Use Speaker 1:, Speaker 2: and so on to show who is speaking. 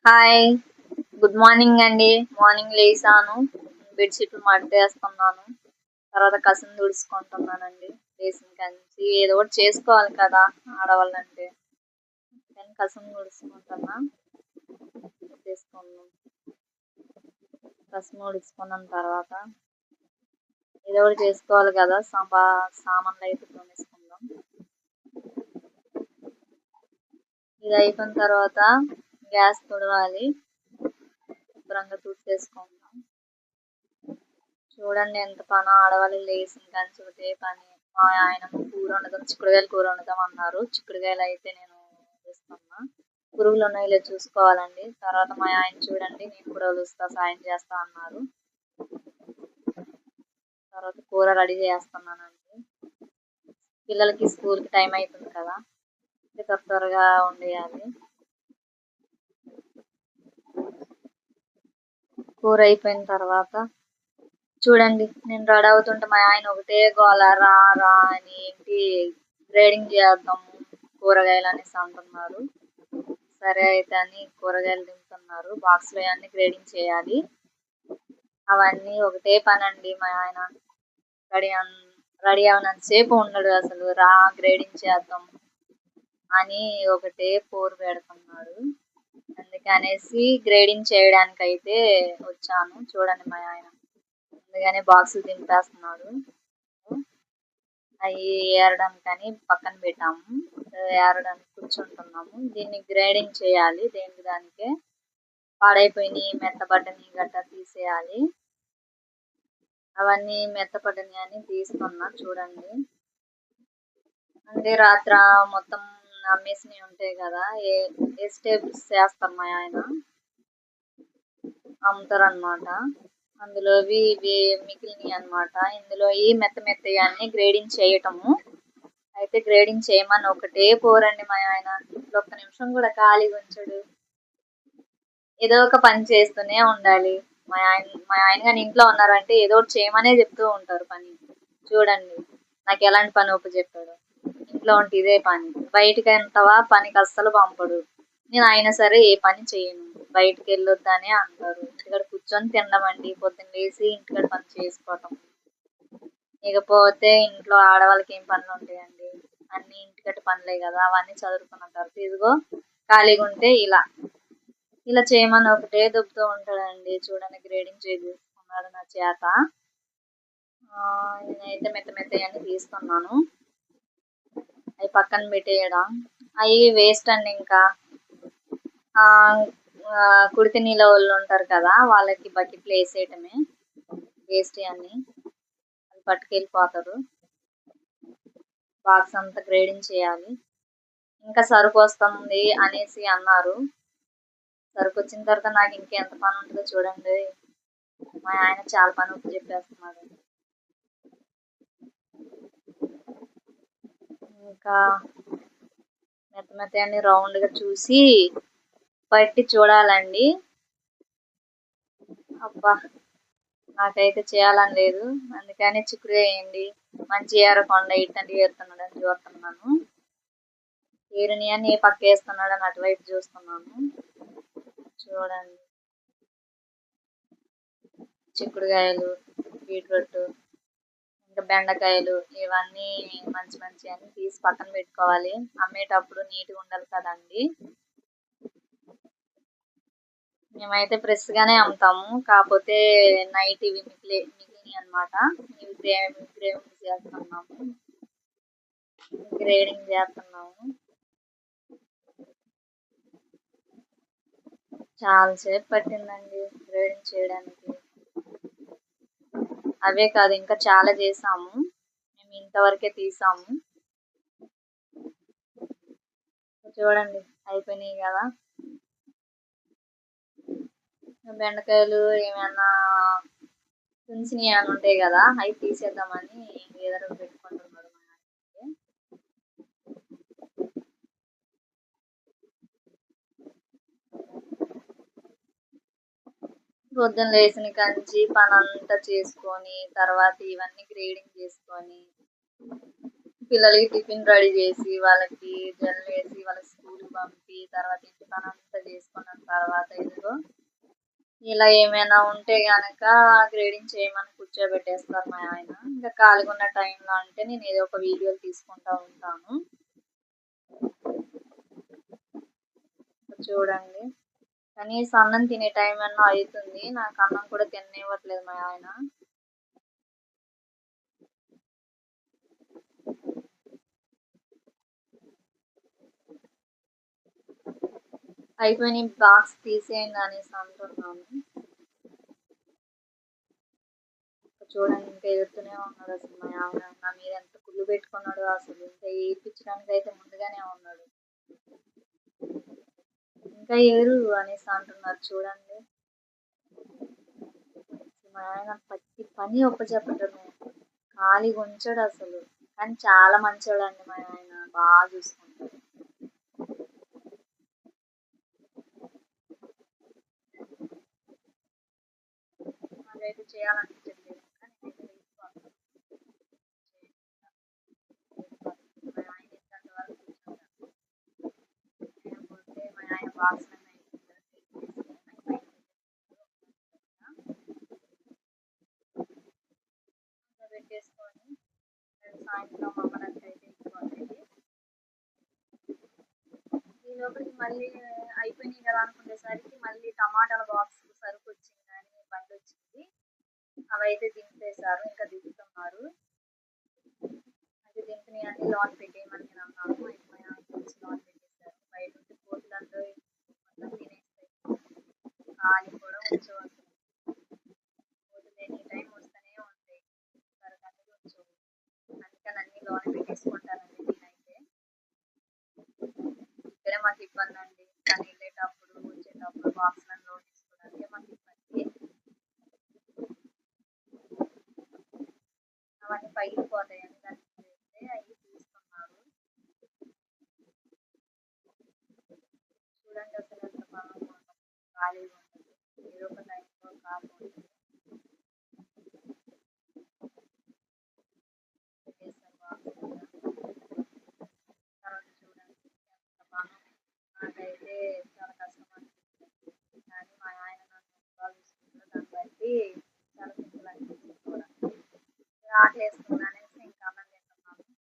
Speaker 1: Hi, good morning అండి. Morning లేసాను, బెడ్షీట్లు మడతేస్తున్నాను, తర్వాత కసుం తుడుచుకుంటున్నానండి. లేచిన కంచి ఏదో ఒకటి చేసుకోవాలి కదా ఆడవాళ్ళంటే. నేను కసుం తుడుచుకుంటున్నా. చేసుకున్నాం, కసుం తుడుచుకున్న తర్వాత ఏదో ఒకటి చేసుకోవాలి కదా. సామాన్లు అయితే తోమేసుకుందాం. ఇది అయిపోయిన తర్వాత గ్యాస్ తుడవాలి, శుభ్రంగా తుడిచేసుకుందాం. చూడండి ఎంత పని, ఆడవాళ్ళు లేచిన కంచి ఒకటే పని. మా ఆయన కూర వండుదాం, చిక్కుడుకాయలు కూర వండుదాం అన్నారు. చిక్కుడుకాయలు అయితే నేను వేస్తున్నా, పురుగులు ఉన్నాయో చూసుకోవాలండి. తర్వాత మా ఆయన చూడండి నేను కూడా వలుస్తా, సాయం చేస్తా అన్నారు. తర్వాత కూర రెడీ చేస్తున్నానండి. పిల్లలకి స్కూల్కి టైం అవుతుంది కదా, త్వరగా వండేయాలి. కూర అయిపోయిన తర్వాత చూడండి నేను రెడీ అవుతుంటే మా ఆయన ఒకటే గోల, రా రా అని, ఏంటి గ్రేడింగ్ చేద్దాము కూరగాయలు అనేసి అంటున్నారు. సరే అయితే అని కూరగాయలు దింపుతున్నారు. బాక్స్లో అన్ని గ్రేడింగ్ చేయాలి. అవన్నీ ఒకటే పని అండి. మా ఆయన రెడీ రెడీ అవనంతసేపు ఉండడు అసలు. రా గ్రేడింగ్ చేద్దాం అని ఒకటే పోరు పెడుతున్నాడు. అందుకనేసి గ్రేడింగ్ చేయడానికి అయితే వచ్చాను. చూడండి మా ఆయన అందుకనే బాక్సులు దింపేస్తున్నాడు. అవి ఏరడానికని పక్కన పెట్టాము, ఏరడానికి కూర్చుంటున్నాము. దీన్ని గ్రేడింగ్ చేయాలి. దేనికి దానికే పాడైపోయినాయి మెత్తబడ్డని గట్టా తీసేయాలి. అవన్నీ మెత్తపడ్డని అని తీస్తున్నా. చూడండి అంటే రాత్ర మొత్తం అమ్మేసినవి ఉంటాయి కదా, వెజిటేబుల్స్ చేస్తారు మా ఆయన, అమ్ముతారు అనమాట. అందులో ఇవి మిగిలినవి అనమాట. ఇందులో ఈ మెత్త మెత్తవి అన్ని గ్రేడింగ్ చేయటము. అయితే గ్రేడింగ్ చేయమని ఒకటే పోరండి మా ఆయన. ఒక్క నిమిషం కూడా ఖాళీగా ఉంచడు, ఏదో ఒక పని చేస్తూనే ఉండాలి. మా ఆయన కానీ ఇంట్లో ఉన్నారంటే ఏదో ఒకటి చేయమనే చెప్తూ ఉంటారు పని. చూడండి నాకు ఎలాంటి పని ఒప్పు చెప్పాడు. ఇంట్లో ఉంటే ఇదే పని, బయటకి వెళ్తావా పనికి అస్సలు పంపడు. నేను అయినా సరే ఏ పని చేయను, బయటకు వెళ్ళొద్దనే అంటారు. ఇంటికాడ కూర్చొని తినడమండి, పొద్దున్న లేసి ఇంటికాడ పని చేసుకోవటం. ఇకపోతే ఇంట్లో ఆడవాళ్ళకి ఏం పనులు ఉంటాయండి, అన్ని ఇంటికట్టు పనులే కదా. అవన్నీ చదువుకున్న తర్వాత ఇదిగో ఖాళీగా ఉంటే ఇలా చేయమని ఒకటే దొబ్బుతూ ఉంటాడండి. చూడండి గ్రేడింగ్ చేస్తున్నాడు నా చేత. నేనైతే మెత్త మెత్తయన్ని తీస్తున్నాను. అవి పక్కన పెట్టేయడం, అవి వేస్ట్ అండి. ఇంకా కుడితి నీళ్ళ వాళ్ళు ఉంటారు కదా, వాళ్ళకి బకెట్లు వేసేయటమే వేస్ట్ అన్ని. అది పట్టుకెళ్ళిపోతారు. బాక్స్ అంతా గ్రేడింగ్ చేయాలి. ఇంకా సరుకు వస్తుంది అనేసి అన్నారు. సరుకు వచ్చిన తర్వాత నాకు ఇంకెంత పని ఉంటుందో చూడండి. మా ఆయన చాలా పని ఒప్పు చెప్పేస్తున్నాడు. ఇంకా మెత్త మెత్త అన్ని రౌండ్గా చూసి పట్టి చూడాలండి. అబ్బా నాకైతే చేయాలని లేదు, అందుకని చిక్కుడు వేయండి మంచి ఏరకుండా ఇట్టండి ఏరుతున్నాడని చూస్తున్నాను. ఏరుని అని ఏ పక్క వేస్తున్నాడని అటువైపు చూస్తున్నాను. చూడండి చిక్కుడుకాయలు, బీట్రూట్, ఇంకా బెండకాయలు, ఇవన్నీ మంచి మంచి అన్ని తీసి పక్కన పెట్టుకోవాలి. అమ్మేటప్పుడు నీట్గా ఉండాలి కదండి. మేమైతే ఫ్రెష్ గానే అమ్ముతాము, కాకపోతే నైట్ ఇవి మిగిలినవి అనమాట. ఇవి గ్రేవింగ్ చేస్తున్నాము, గ్రేడింగ్ చేస్తున్నాము. చాలాసేపు పట్టిందండి గ్రేడింగ్ చేయడానికి. అవే కాదు ఇంకా చాలా చేసాము, మేము ఇంతవరకే తీసాము. చూడండి అయిపోయినాయి కదా. బెండకాయలు ఏమైనా తుంచినవి ఏమైనా ఉంటాయి కదా, అవి తీసేద్దామని ఎదురు పెట్టుకుంటున్నాడు మా ఆయనకి. పొద్దున్న లేచిన కంచి పని అంతా చేసుకొని తర్వాత ఇవన్నీ గ్రేడింగ్ చేసుకొని పిల్లలకి టిఫిన్ రెడీ చేసి వాళ్ళకి జల్ వేసి వాళ్ళ స్కూల్కి పంపి తర్వాత ఇంటి పని అంతా చేసుకున్న తర్వాత ఇదిగో ఇలా ఏమైనా ఉంటే గనక గ్రేడింగ్ చేయమని కూర్చోబెట్టేస్తారు మా ఆయన. ఇంకా ఖాళీగా ఉన్న టైంలో అంటే నేను ఏదో ఒక వీడియోలు తీసుకుంటా ఉంటాను. చూడండి కనీసం అన్నం తినే టైం అన్నా అవుతుంది, నాకు అన్నం కూడా తిననివ్వట్లేదు మా ఆయన. అయిపోయిన బాక్స్ తీసేయండి అనేసి అంటున్నాను. చూడండి ఇంకా ఎగురుతూనే ఉన్నాడు అసలు మా ఆయన. నా మీద ఎంత కుళ్ళు పెట్టుకున్నాడు అసలు. ఇంకా ఏడ్పించడానికి అయితే ముందుగానే ఉన్నాడు. ఇంకా ఎగురు అనేసి అంటున్నారు చూడండి. మా ఆయన ప్రతి పని ఒప్పచెప్పటమే, ఖాళీగా ఉంచాడు అసలు. కానీ చాలా మంచోడు అండి మా ఆయన, బాగా చూసుకుంటాడు. నాకైతే చేయాలనిపించట్లేదు, కానీ నేనైతే వేసుకోవాలి. మా ఆయన ఇంత వరకు కూర్చుంటాను. లేకపోతే మా ఆయన బాక్స్ పెట్టేసుకొని సాయంత్రం అమ్మడానికి అయితే ఇచ్చుకోవాలి. ఈ లోపలికి మళ్ళీ అయిపోయినాయి కదా అనుకునేసరికి మళ్ళీ టమాటాల బాక్స్ సరుకు వచ్చింది అని బండి వచ్చింది. అవి అయితే దింపేశారు, ఇంకా దిగుతున్నారు. అది దింపిని అన్ని లోన్ పెట్టేయమని నేను అన్నాను. అయిపోయినా వచ్చి లోన్ పెట్టేశారు. బయట ఉంటే కోతులందరూ మొత్తం తినేస్తాయి, ఖాళీ కూడా ఉంచవచ్చు. కోతులు ఎనీ టైం వస్తూనే ఉంటాయి, సరుకు అనేది ఉంచవు. అందుకని అన్ని లోన్ పెట్టేసుకుంటానండి నేనైతే. ఇక్కడే మాకు ఇబ్బంది అండి, కానీ వెళ్ళేటప్పుడు వచ్చేటప్పుడు బాక్స్లను లోడ్ తీసుకోవడానికి మాకు ఇబ్బంది. అవన్నీ పగిలిపోతాయని దానికి వేస్తే అవి తీస్తున్నారు. చూడండి అసలు ఎంత బాగా ఖాళీగా ఉంటుంది, ఏదో ఒక టైంలో ఖాళీ ఉంటుంది. పెట్టేస్తారు బాక్స్ తర్వాత చూడండి ఎంత బాగా. నాకైతే చాలా కష్టం అనిపిస్తుంది, కానీ మా ఆయన నన్ను బాగా చూసుకుంటారు, దాన్ని బట్టి చాలా సింపుల్ అనిపిస్తుంది కూడా. ఆకలి వేసుకున్నాను